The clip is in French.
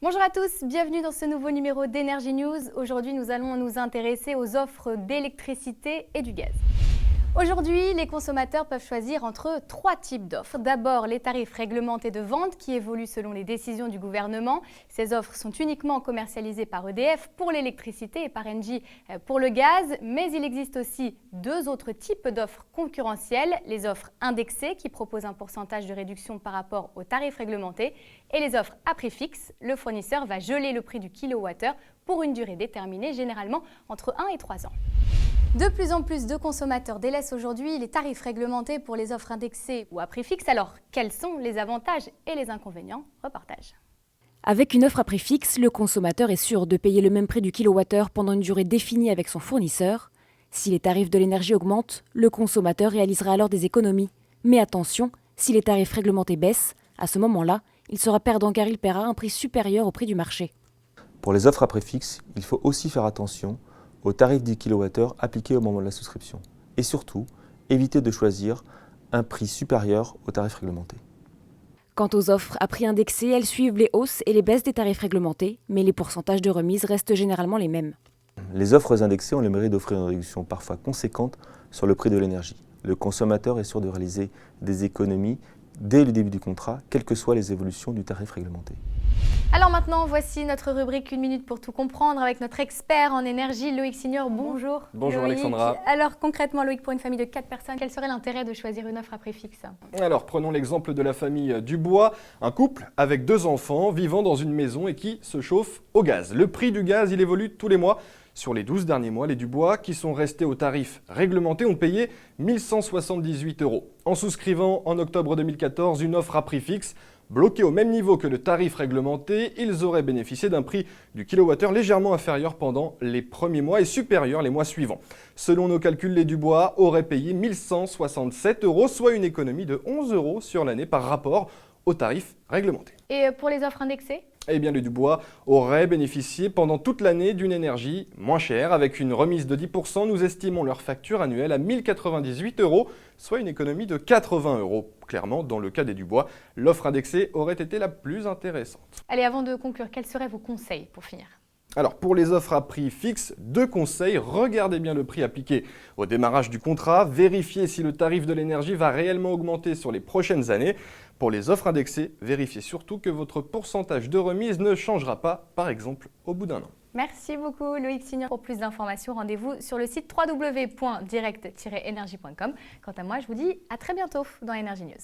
Bonjour à tous, bienvenue dans ce nouveau numéro d'Energy News. Aujourd'hui, nous allons nous intéresser aux offres d'électricité et du gaz. Aujourd'hui, les consommateurs peuvent choisir entre trois types d'offres. D'abord, les tarifs réglementés de vente qui évoluent selon les décisions du gouvernement. Ces offres sont uniquement commercialisées par EDF pour l'électricité et par Engie pour le gaz. Mais il existe aussi deux autres types d'offres concurrentielles. Les offres indexées qui proposent un pourcentage de réduction par rapport aux tarifs réglementés et les offres à prix fixe. Le fournisseur va geler le prix du kilowattheure pour une durée déterminée, généralement entre 1 et 3 ans. De plus en plus de consommateurs délaissent aujourd'hui les tarifs réglementés pour les offres indexées ou à prix fixe. Alors, quels sont les avantages et les inconvénients? Reportage. Avec une offre à prix fixe, le consommateur est sûr de payer le même prix du kilowattheure pendant une durée définie avec son fournisseur. Si les tarifs de l'énergie augmentent, le consommateur réalisera alors des économies. Mais attention, si les tarifs réglementés baissent, à ce moment-là, il sera perdant car il paiera un prix supérieur au prix du marché. Pour les offres à prix fixe, il faut aussi faire attention au tarif du kilowattheure appliqué au moment de la souscription. Et surtout, éviter de choisir un prix supérieur au tarif réglementé. Quant aux offres à prix indexé, elles suivent les hausses et les baisses des tarifs réglementés, mais les pourcentages de remise restent généralement les mêmes. Les offres indexées ont le mérite d'offrir une réduction parfois conséquente sur le prix de l'énergie. Le consommateur est sûr de réaliser des économies dès le début du contrat, quelles que soient les évolutions du tarif réglementé. Alors maintenant, voici notre rubrique 1 minute pour tout comprendre avec notre expert en énergie, Loïc Signor. Bonjour. Bonjour Loïc. Alexandra. Alors concrètement, Loïc, pour une famille de 4 personnes, quel serait l'intérêt de choisir une offre à prix fixe? Alors prenons l'exemple de la famille Dubois, un couple avec 2 enfants vivant dans une maison et qui se chauffe au gaz. Le prix du gaz, il évolue tous les mois. Sur les 12 derniers mois, les Dubois, qui sont restés au tarif réglementé, ont payé 1 178 €. En souscrivant en octobre 2014 une offre à prix fixe, bloqués au même niveau que le tarif réglementé, ils auraient bénéficié d'un prix du kilowattheure légèrement inférieur pendant les premiers mois et supérieur les mois suivants. Selon nos calculs, les Dubois auraient payé 1 167 €, soit une économie de 11 € sur l'année par rapport au tarif réglementé. Et pour les offres indexées? Eh bien, les Dubois auraient bénéficié pendant toute l'année d'une énergie moins chère. Avec une remise de 10%, nous estimons leur facture annuelle à 1 098 €, soit une économie de 80 €. Clairement, dans le cas des Dubois, l'offre indexée aurait été la plus intéressante. Allez, avant de conclure, quels seraient vos conseils pour finir? Alors, pour les offres à prix fixe, 2 conseils. Regardez bien le prix appliqué au démarrage du contrat. Vérifiez si le tarif de l'énergie va réellement augmenter sur les prochaines années. Pour les offres indexées, vérifiez surtout que votre pourcentage de remise ne changera pas, par exemple, au bout d'un an. Merci beaucoup Loïc Signor. Pour plus d'informations, rendez-vous sur le site www.direct-energie.com. Quant à moi, je vous dis à très bientôt dans Energy News.